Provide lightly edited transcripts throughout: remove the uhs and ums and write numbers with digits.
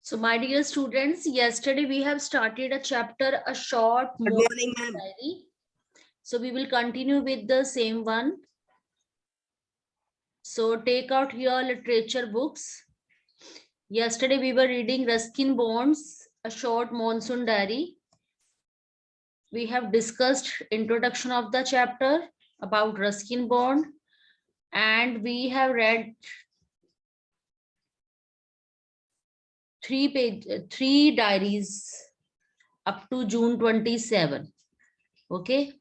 So my dear students, yesterday we have started a chapter, a short Good morning, ma'am. diary. So we will continue with the same one. So take out your literature books. Yesterday we were reading Ruskin Bonds, a short monsoon diary. We have discussed introduction of the chapter about Ruskin Bond, and we have read three diaries up to June 27. Okay.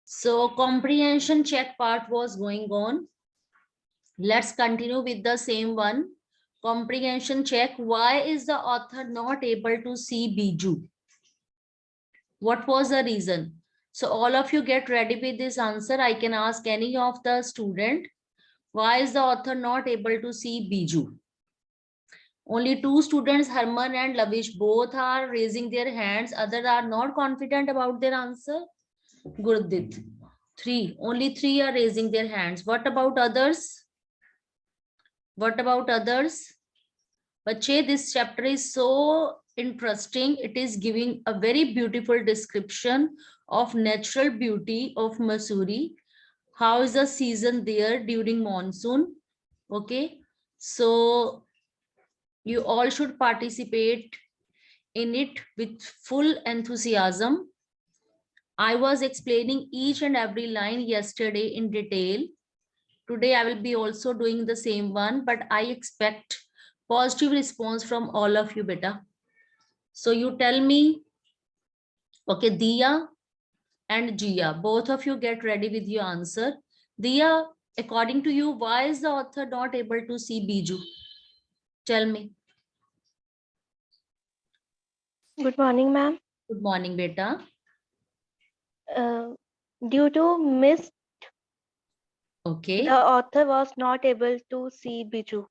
So comprehension check part was going on. Let's continue with the same one. Comprehension check. Why is the author not able to see Biju? What was the reason? So all of you get ready with this answer. I can ask any of the student. Why is the author not able to see Biju? Only two students, Harman and Lavish, both are raising their hands. Others are not confident about their answer. Gurdit. Only three are raising their hands. What about others? What about others? Bache, this chapter is so interesting. It is giving a very beautiful description of natural beauty of Mussoorie. How is the season there during monsoon? Okay. So you all should participate in it with full enthusiasm. I was explaining each and every line yesterday in detail. Today I will be also doing the same one, but I expect positive response from all of you, beta. So you tell me, okay, Diya and Jia, both of you get ready with your answer. Diya, according to you, why is the author not able to see Biju? Tell me. Good morning, ma'am. Good morning, beta. Due to mist, Okay. the author was not able to see Biju.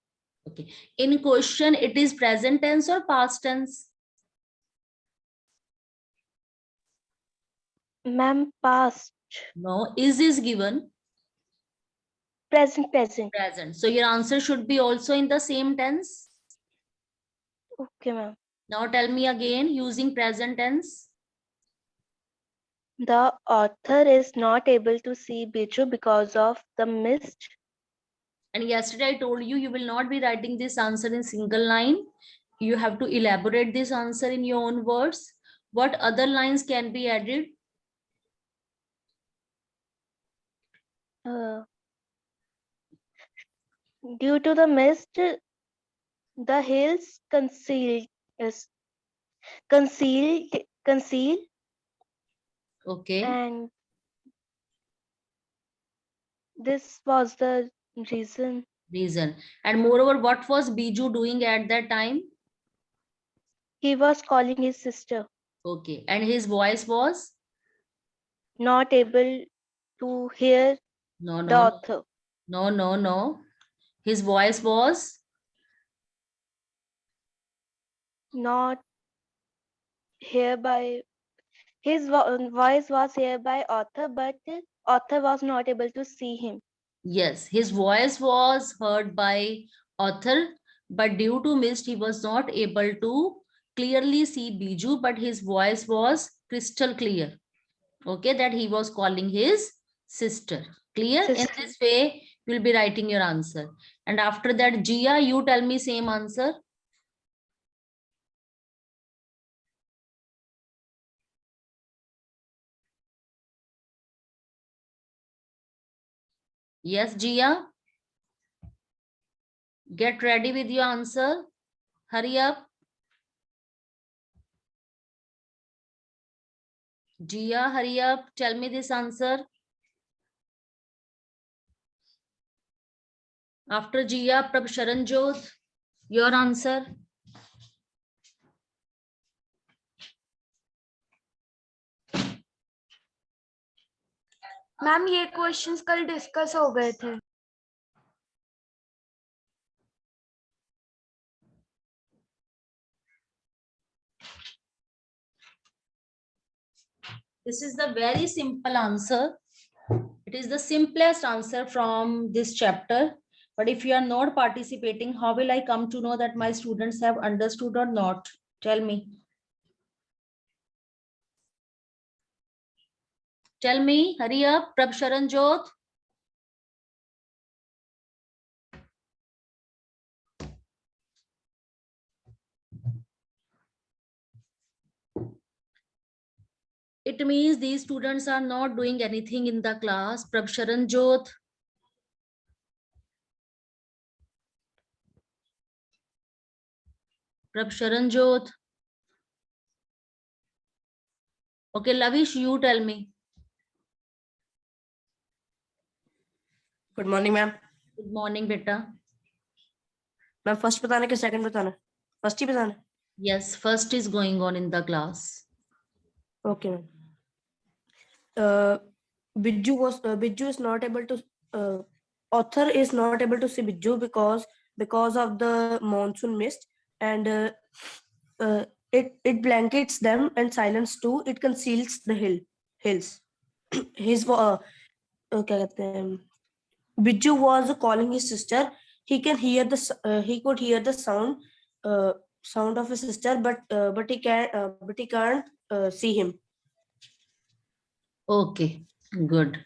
Okay. In question, it is present tense or past tense? Ma'am, past. No, is given. Present, present. Present. So your answer should be also in the same tense. Okay, ma'am. Now tell me again using present tense. The author is not able to see Biju because of the mist. And yesterday I told you, you will not be writing this answer in single line. You have to elaborate this answer in your own words. What other lines can be added? Due to the mist, the hills concealed. Okay. And this was the reason. And moreover, what was Biju doing at that time? He was calling his sister. Okay. And his voice was? Not able to hear the author. No. His voice was? Not hereby. His voice was hereby author, but author was not able to see him. Yes, his voice was heard by author, but due to mist, he was not able to clearly see Biju, but his voice was crystal clear. Okay, that he was calling his sister. Clear? In this way, you will be writing your answer. And after that, Jia, you tell me same answer. Yes, Jia. Get ready with your answer. Hurry up. Jia, hurry up. Tell me this answer. After Jia, Prabsharanjot, your answer. Ma'am ये questions कल discuss हो गए थे. This is the very simple answer. It is the simplest answer from this chapter. But if you are not participating, how will I come to know that my students have understood or not? Tell me. Tell me, hurry up, Prabsharan Jyot. It means these students are not doing anything in the class. Prabsharan Jyot. Prabsharan Jyot. Okay, Lavish, you tell me. Good morning ma'am. Good morning, beta. Ma'am first बताना कि second बताना? First ही बताना। Yes, first is going on in the class. Okay ma'am. Bijju is not able to author is not able to see Bijju because of the monsoon mist, and it blankets them, and silence too, it conceals the hills. His क्या कहते हैं, Bijju was calling his sister. He could hear the sound of his sister, but he can't see him. Okay, good.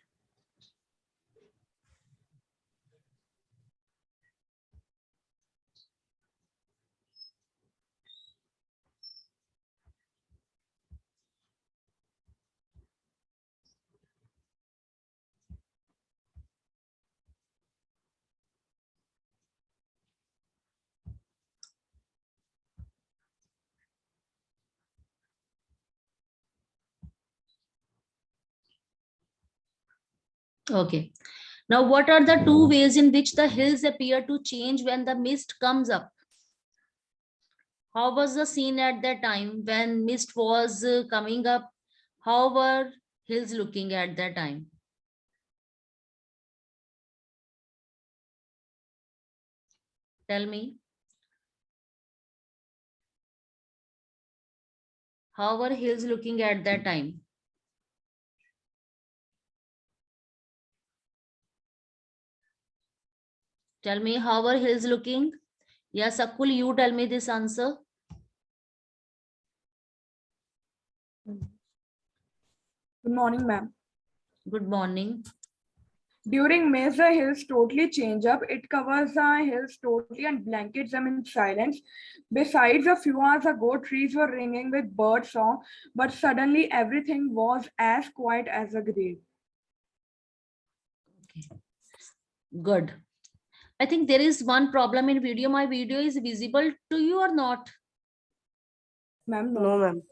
Okay. Now, what are the two ways in which the hills appear to change when the mist comes up? How was the scene at that time when mist was coming up? How were hills looking at that time? Tell me. How were hills looking at that time? Tell me, how were hills looking? Yes, Akul, you tell me this answer. Good morning, ma'am. Good morning. During mist, the hills totally change up. It covers the hills totally and blankets them in silence. Besides, a few hours ago, trees were ringing with bird song, but suddenly everything was as quiet as a grave. Good. I think there is one problem in video. My video is visible to you or not? Ma'am, No, ma'am.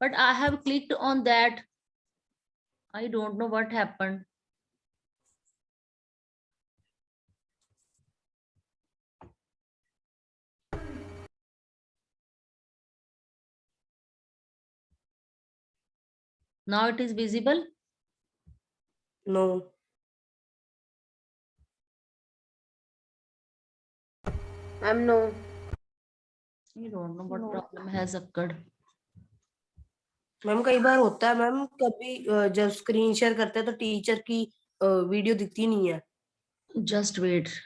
But I have clicked on that. I don't know what happened. Now it is visible. No. No. I don't know what problem has occurred. Ma'am कई बार होता है ma'am, कभी जब screen share करते हैं तो teacher की video दिखती नहीं है। Just wait.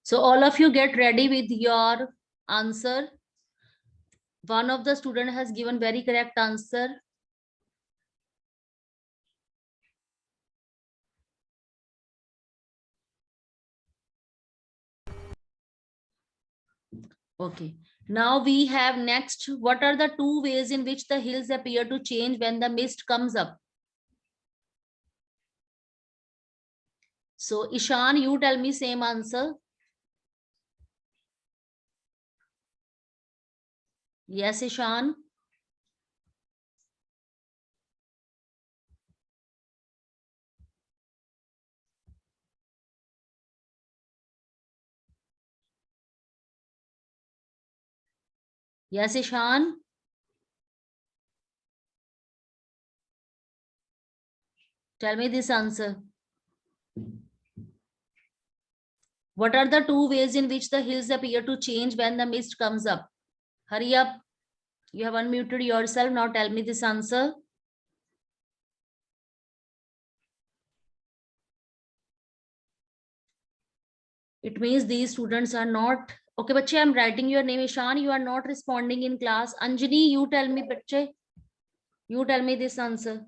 So all of you get ready with your answer. One of the student has given very correct answer. Okay. Now we have next. What are the two ways in which the hills appear to change when the mist comes up? So Ishan, you tell me same answer. Yes, Ishan. Yes, Ishan. Tell me this answer. What are the two ways in which the hills appear to change when the mist comes up? Hurry up. You have unmuted yourself. Now tell me this answer. It means these students are not. Okay, bache, I'm writing your name. Ishan, you are not responding in class. Anjani, you tell me, bache. You tell me this answer.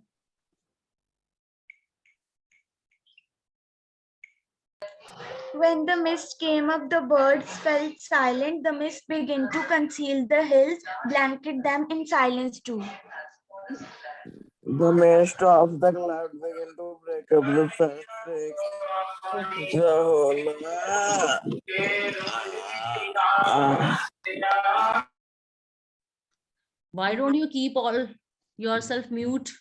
When the mist came up, the birds felt silent. The mist began to conceal the hills, blanket them in silence too. The mist of the cloud began to break up the fabric. Okay. The whole Why don't you keep all yourself mute?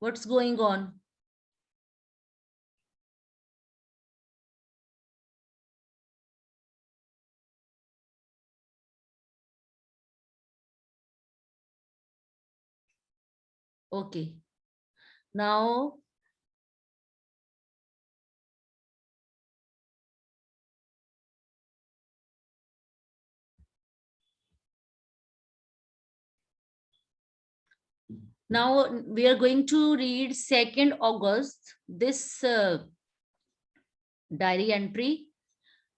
What's going on? Okay. Now, we are going to read 2nd August, this diary entry.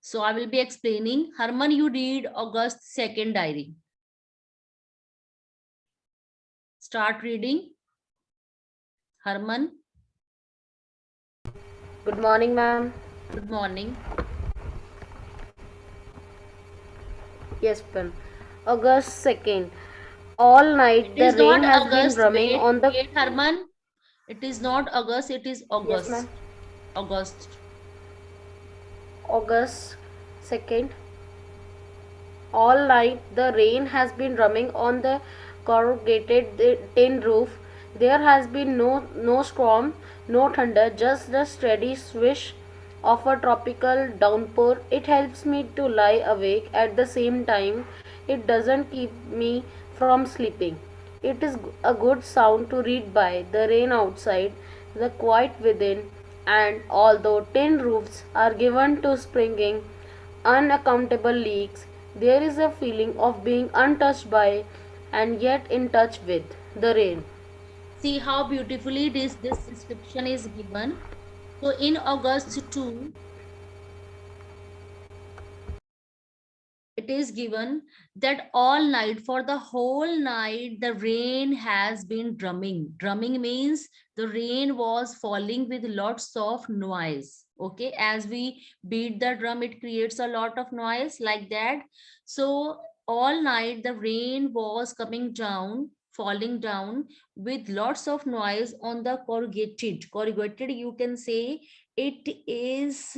So I will be explaining. Harman, you read August 2nd diary. Start reading. Harman, Good morning, ma'am. good morning. Yes, ma'am. August 2nd. All night It the is rain not has been August. drumming Wait, on the. wait, Harman. It is not August, it is Yes, August. ma'am. August. August 2nd. All night the rain has been drumming on the corrugated tin roof. There has been no storm, no thunder, just the steady swish of a tropical downpour. It helps me to lie awake at the same time. It doesn't keep me from sleeping. It is a good sound to read by, the rain outside, the quiet within, and although tin roofs are given to springing unaccountable leaks, there is a feeling of being untouched by and yet in touch with the rain. See how beautifully this description is given. So in August 2, it is given that all night, for the whole night, the rain has been drumming. Drumming means the rain was falling with lots of noise. Okay, as we beat the drum, it creates a lot of noise like that. So all night the rain was coming down, falling down with lots of noise on the corrugated, you can say it is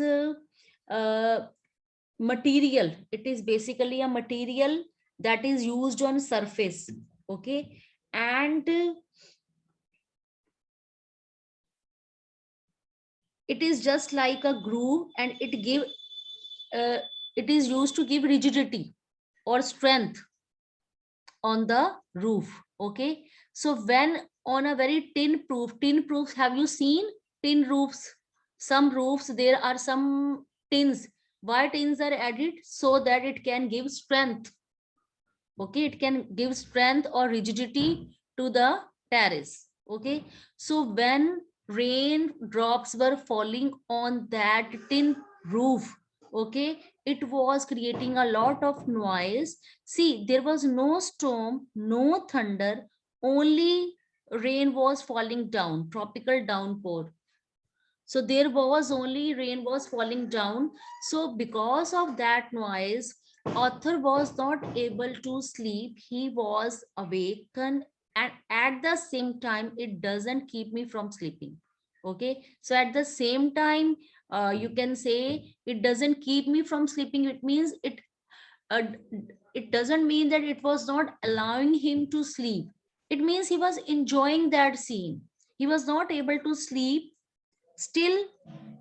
material. It is basically a material that is used on surface. Okay, and it is just like a groove, and uh, it is used to give rigidity or strength on the roof. Okay, so when on a very tin proofs, have you seen tin roofs? Some roofs, there are some tins. Why tins are added? So that it can give strength. Okay, it can give strength or rigidity to the terrace. Okay, so when rain drops were falling on that tin roof, okay, it was creating a lot of noise. See, there was no storm, no thunder, only rain was falling down, tropical downpour. So there was only rain was falling down. So because of that noise, author was not able to sleep. He was awakened, and at the same time, it doesn't keep me from sleeping. Okay, so at the same time, you can say it doesn't keep me from sleeping. It means uh, it doesn't mean that it was not allowing him to sleep. It means he was enjoying that scene. He was not able to sleep, still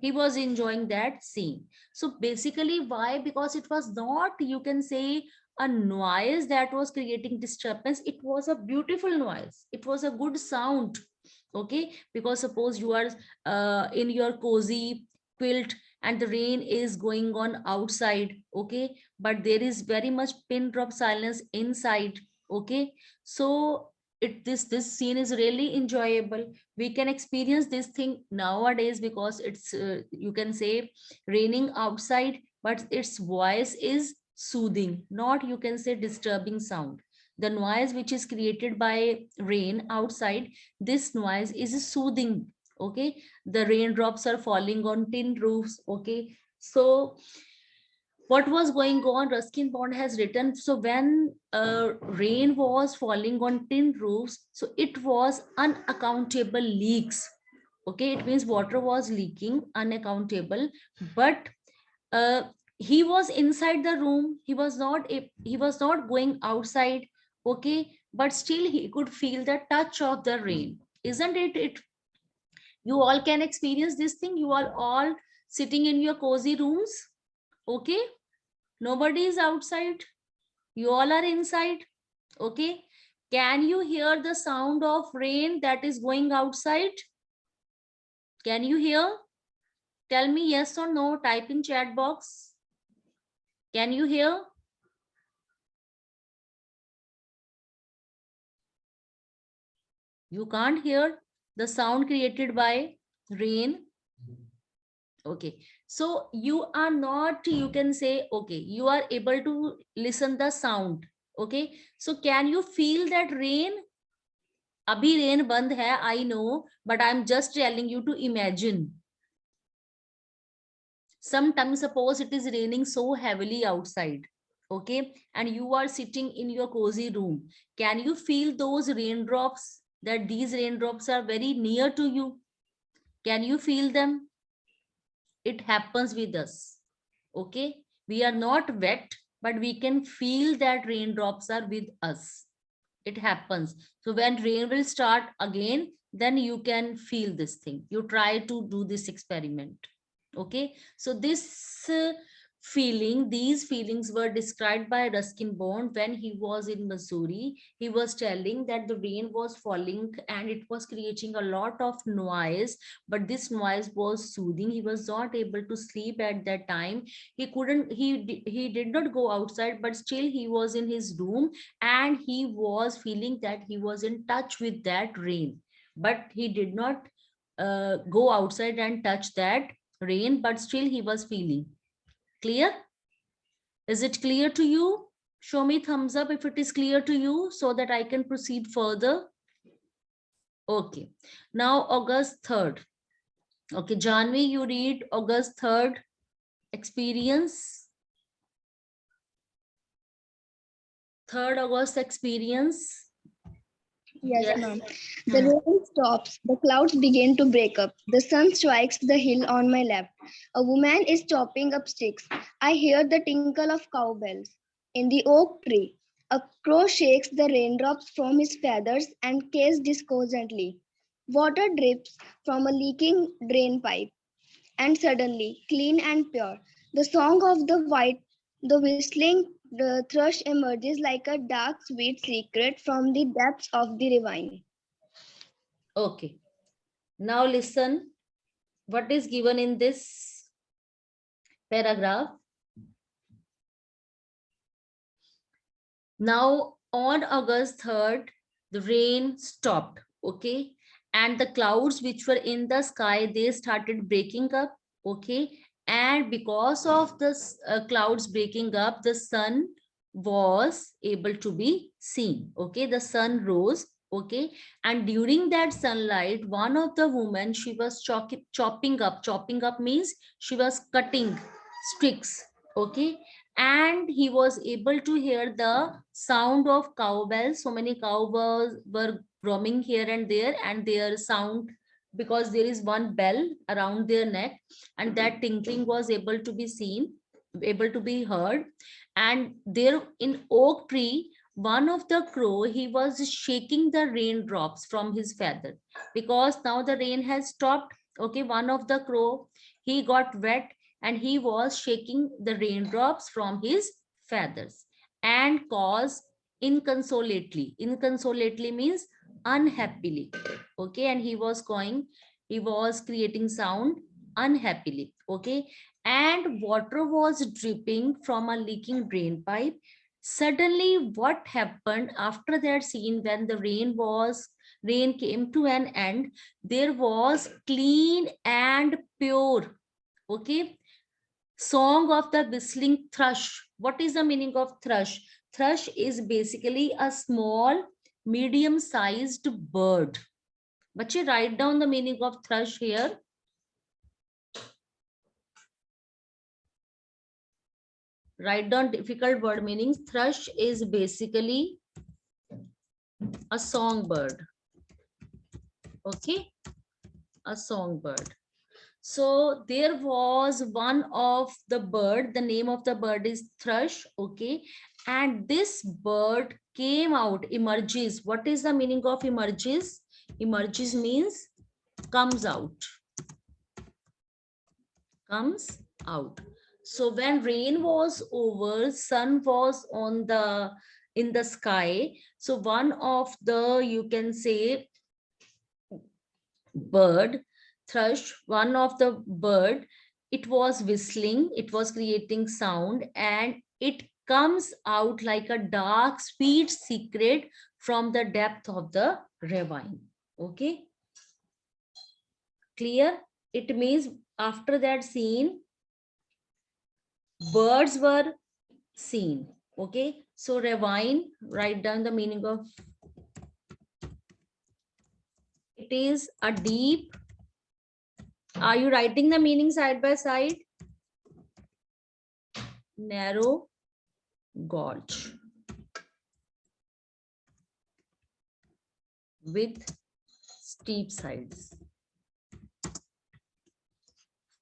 he was enjoying that scene. So basically, why? Because it was not, you can say, a noise that was creating disturbance. It was a beautiful noise, it was a good sound. Okay, because suppose you are in your cozy quilt and the rain is going on outside, okay, but there is very much pin drop silence inside, okay. So this scene is really enjoyable. We can experience this thing nowadays because it's you can say raining outside, but its voice is soothing, not you can say disturbing sound. The noise which is created by rain outside, this noise is soothing, okay. The raindrops are falling on tin roofs, okay. So what was going on, Ruskin Bond has written, so when rain was falling on tin roofs, so it was unaccountable leaks, okay. It means water was leaking unaccountable, but uh, he was inside the room, he was not going outside, okay, but still he could feel the touch of the rain, isn't it? You all can experience this thing. You are all sitting in your cozy rooms, okay, nobody is outside, you all are inside, okay. Can you hear the sound of rain that is going outside? Can you hear? Tell me yes or no, type in chat box. Can you hear? You can't hear the sound created by rain. Okay, so you are not, you can say, okay, you are able to listen the sound, okay. So can you feel that rain? Abhi rain band hai, I know, but I'm just telling you to imagine. Sometimes suppose it is raining so heavily outside, okay, and you are sitting in your cozy room. Can you feel those raindrops, that these raindrops are very near to you? Can you feel them? It happens with us, okay. We are not wet, but we can feel that raindrops are with us. It happens. So when rain will start again, then you can feel this thing. You try to do this experiment, okay. So this feeling, these feelings were described by Ruskin Bond when he was in Missouri. He was telling that the rain was falling and it was creating a lot of noise, but this noise was soothing. He was not able to sleep at that time. He couldn't, he did not go outside, but still he was in his room and he was feeling that he was in touch with that rain, but he did not go outside and touch that rain, but still he was feeling. Clear? Is it clear to you? Show me thumbs up if it is clear to you so that I can proceed further. Okay, now August 3rd. Okay, Janvi, you read August 3rd experience. 3rd August experience. Yes, ma'am. The rain stops. The clouds begin to break up. The sun strikes the hill on my left. A woman is chopping up sticks. I hear the tinkle of cowbells. In the oak tree, a crow shakes the raindrops from his feathers and cays discordantly. Water drips from a leaking drain pipe, and suddenly, clean and pure, the song of the whistling the thrush emerges like a dark, sweet secret from the depths of the ravine. Okay, now listen what is given in this paragraph. Now on August 3rd, the rain stopped, okay, and the clouds which were in the sky, they started breaking up, okay, and because of the clouds breaking up, the sun was able to be seen, okay. The sun rose, okay, and during that sunlight, one of the women, she was chopping up means she was cutting sticks, okay, and he was able to hear the sound of cowbells. So many cowbells were roaming here and there, and their sound, because there is one bell around their neck, and that tinkling was able to be seen, able to be heard. And there in oak tree, one of the crow, he was shaking the raindrops from his feather, because now the rain has stopped, okay. One of the crow, he got wet and he was shaking the raindrops from his feathers and caused inconsolately. Inconsolately means unhappily. Okay, and he was creating sound unhappily. Okay, and water was dripping from a leaking drain pipe. Suddenly, what happened after that scene, when the rain came to an end, there was clean and pure, okay, song of the whistling thrush. What is the meaning of thrush? Thrush is basically a small, medium-sized bird. But you write down the meaning of thrush here. Write down difficult word meanings. Thrush is basically a songbird. Okay, a songbird. So there was one of the bird, the name of the bird is thrush, okay, and this bird came out, emerges. What is the meaning of emerges? Emerges means comes out, comes out. So when rain was over, sun was in the sky. So one of the, you can say, bird, thrush, one of the bird, it was whistling, it was creating sound, and it comes out like a dark sweet secret from the depth of the ravine. Okay, clear? It means after that scene, birds were seen. Okay, so ravine, write down the meaning of, it is a deep. Are you writing the meaning side by side? Narrow gorge with steep sides.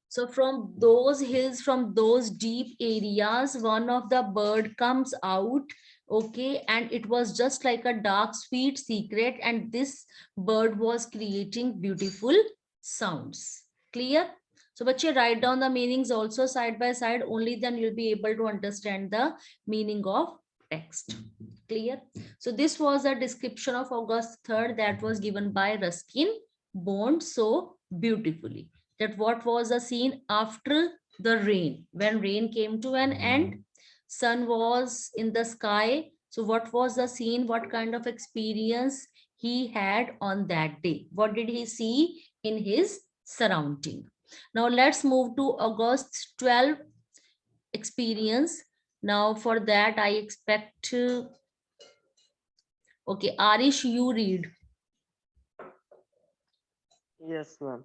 So from those hills, from those deep areas, one of the bird comes out, okay, and it was just like a dark sweet secret, and this bird was creating beautiful sounds. Clear? So but you write down the meanings also side by side, only then you'll be able to understand the meaning of text. Clear? So this was a description of August 3rd that was given by Ruskin Bond so beautifully. That what was the scene after the rain, when rain came to an end, sun was in the sky. So what was the scene, what kind of experience he had on that day, what did he see in his surrounding? Now let's move to August 12 experience. Now for that I expect okay, Arish, you read. Yes, ma'am.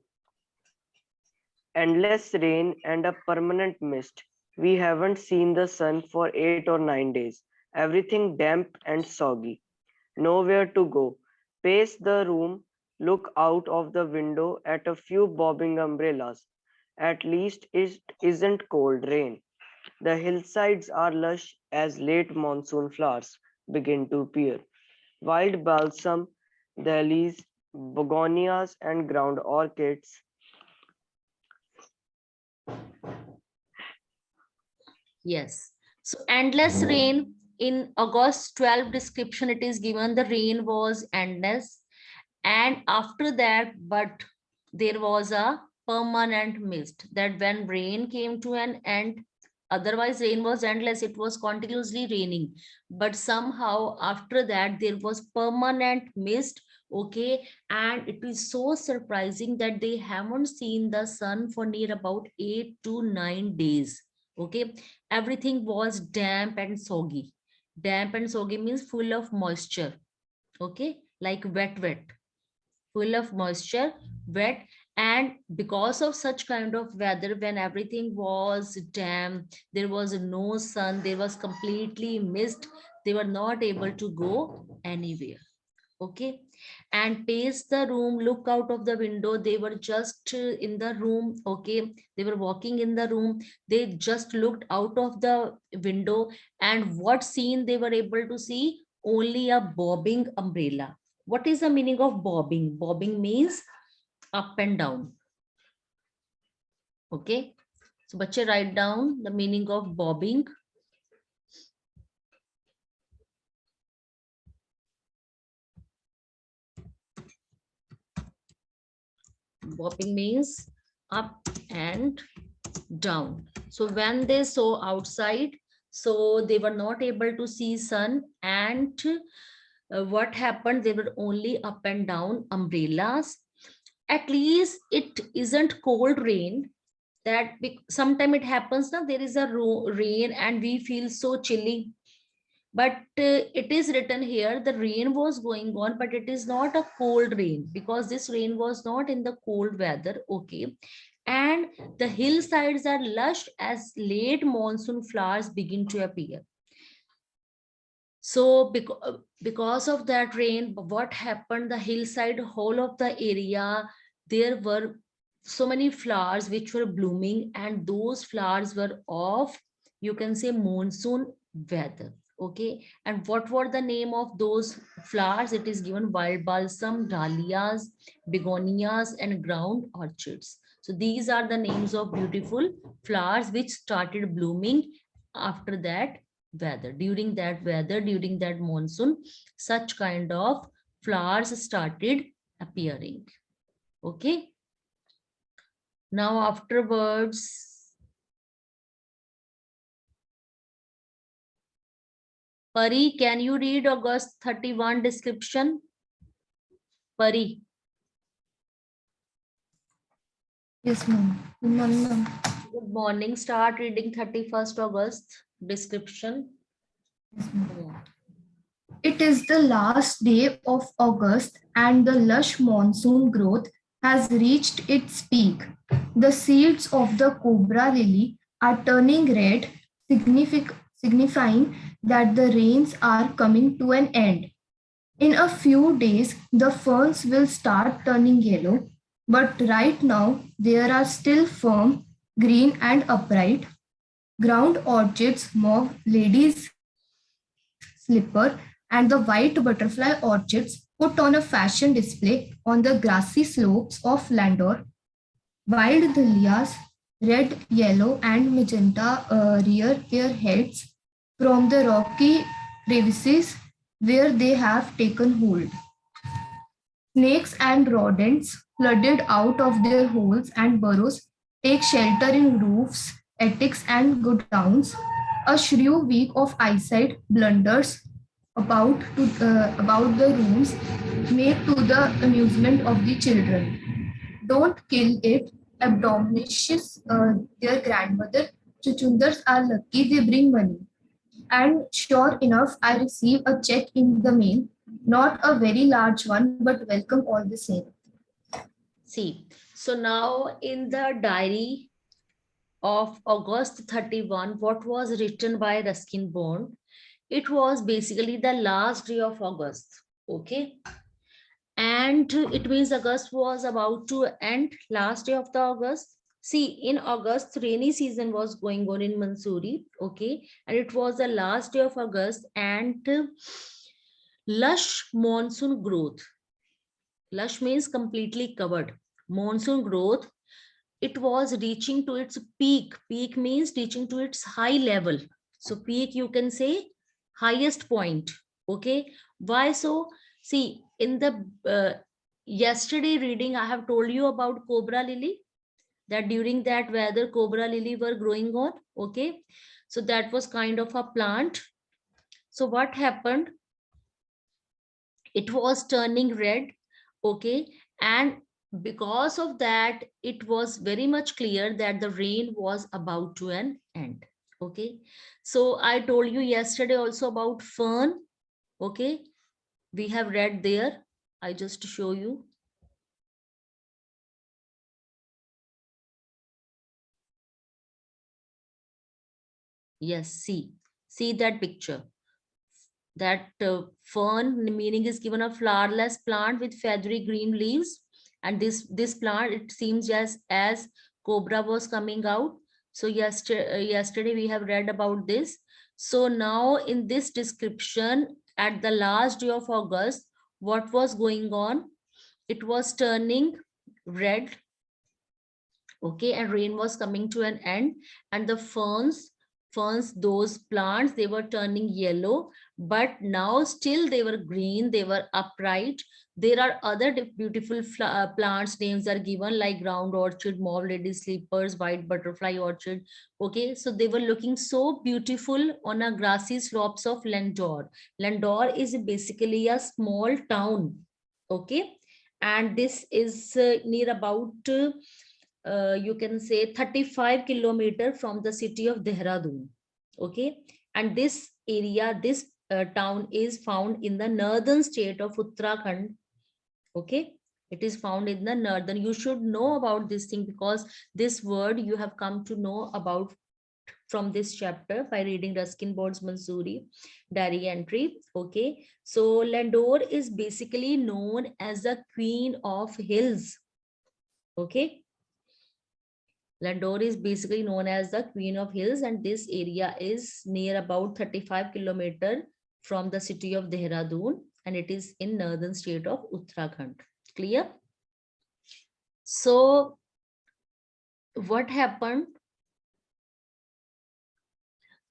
Endless rain and a permanent mist. We haven't seen the sun for 8 or 9 days. Everything damp and soggy. Nowhere to go. Pace the room, look out of the window at a few bobbing umbrellas. At least it isn't cold rain. The hillsides are lush as late monsoon flowers begin to appear. Wild balsam, dahlias, begonias, and ground orchids. Yes. So endless rain in August 12 description, it is given the rain was endless. And after that, but there was a permanent mist, that when rain came to an end, otherwise rain was endless, it was continuously raining. But somehow after that, there was permanent mist. Okay. And it is so surprising that they haven't seen the sun for near about 8 to 9 days. Okay, everything was damp and soggy. Damp and soggy means full of moisture. Okay, like wet, full of moisture, wet. And because of such kind of weather, when everything was damp, there was no sun, there was completely mist, they were not able to go anywhere. Okay, and pace the room, look out of the window, they were just in the room. Okay, they were walking in the room, they just looked out of the window, and what scene they were able to see? Only a bobbing umbrella. What is the meaning of bobbing? Bobbing means up and down. Okay, so bache write down the meaning of bobbing. Bopping means up and down. So when they saw outside, so they were not able to see sun, and what happened, they were only up and down umbrellas. At least it isn't cold rain. That sometime it happens now, there is a rain and we feel so chilly, but it is written here the rain was going on, but it is not a cold rain, because this rain was not in the cold weather. Okay. And the hillsides are lush as late monsoon flowers begin to appear. So because of that rain, what happened, the hillside, whole of the area, there were so many flowers which were blooming, and those flowers were of, you can say, monsoon weather. Okay. And what were the name of those flowers? It is given wild balsam, dahlias, begonias, and ground orchids. So these are the names of beautiful flowers which started blooming after that weather. During that monsoon, such kind of flowers started appearing. Okay. Now afterwards, Pari, can you read August 31 description? Pari. Yes, ma'am. Good morning, ma'am. Good morning. Start reading 31st August description. Yes, ma'am. It is the last day of August and the lush monsoon growth has reached its peak. The seeds of the cobra lily are turning red, signifying that the rains are coming to an end. In a few days, the ferns will start turning yellow, but right now they are still firm, green, and upright. Ground orchids, mauve, lady's slipper, and the white butterfly orchids put on a fashion display on the grassy slopes of Landor. Wild dahlias, red, yellow, and magenta rear their heads from the rocky crevices where they have taken hold. Snakes and rodents, flooded out of their holes and burrows, take shelter in roofs, attics, and godowns. A shrew week of eyesight blunders about the rooms made to the amusement of the children. Don't kill it, admonishes their grandmother. Chuchundars are lucky, they bring money. And sure enough, I receive a check in the mail, not a very large one, but welcome all the same. See, so now in the diary of August 31, what was written by Ruskin Bond? It was basically the last day of August. Okay. And it means August was about to end, last day of the August. See, in August, rainy season was going on in Mansouri. Okay. And it was the last day of August, and lush monsoon growth. Lush means completely covered. Monsoon growth, it was reaching to its peak. Peak means reaching to its high level. So peak, you can say highest point. Okay. Why so? See, in the yesterday reading, I have told you about cobra lily, that during that weather, cobra lily were growing on. Okay. So that was kind of a plant. So what happened? It was turning red. Okay. And because of that, it was very much clear that the rain was about to an end. Okay. So I told you yesterday also about fern. Okay. We have read there. I just show you. Yes, see that picture. That fern meaning is given a flowerless plant with feathery green leaves, and this plant, it seems as cobra was coming out. So yesterday we have read about this. So now in this description, at the last day of August, what was going on? It was turning red. Okay. And rain was coming to an end, and the ferns Once those plants, they were turning yellow, but now still they were green, they were upright. There are other beautiful plants names are given like ground orchid, mauve lady sleepers, white butterfly orchid. Okay, so they were looking so beautiful on a grassy slopes of Landor. Landor is basically a small town. Okay, and this is near about you can say 35 kilometers from the city of Dehradun. Okay, and this area, this town is found in the northern state of Uttarakhand. Okay, it is found in the northern. You should know about this thing because this word you have come to know about from this chapter by reading Ruskin Board's Mansoori diary entry. Okay, so Landor is basically known as the queen of hills. Okay, Landor is basically known as the Queen of Hills, and this area is near about 35 kilometers from the city of Dehradun, and it is in northern state of Uttarakhand. Clear? So what happened?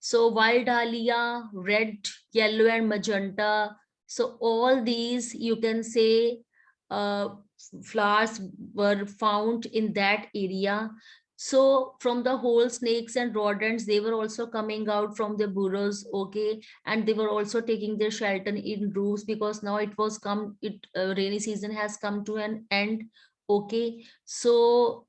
So wild dahlia, red, yellow, and magenta. So all these, you can say, flowers were found in that area. So from the whole snakes and rodents, they were also coming out from their burrows. Okay, and they were also taking their shelter in roofs because now it was rainy season has come to an end. Okay, so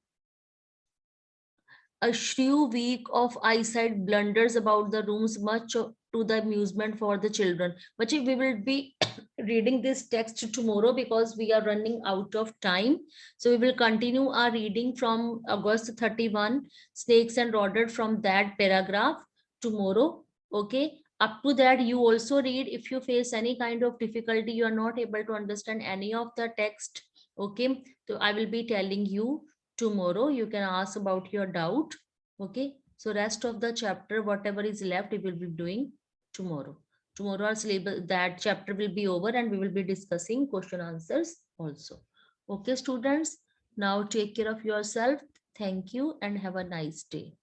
a shrew week of eyesight blunders about the rooms, much to the amusement for the children. But we will be reading this text tomorrow because we are running out of time. So we will continue our reading from August 31, snakes and rodent, from that paragraph tomorrow. Okay. Up to that, you also read. If you face any kind of difficulty, you are not able to understand any of the text. Okay. So I will be telling you tomorrow. You can ask about your doubt. Okay, so rest of the chapter, whatever is left, we will be doing tomorrow. Tomorrow our syllabus, that chapter will be over and we will be discussing question answers also. Okay, students, now take care of yourself. Thank you and have a nice day.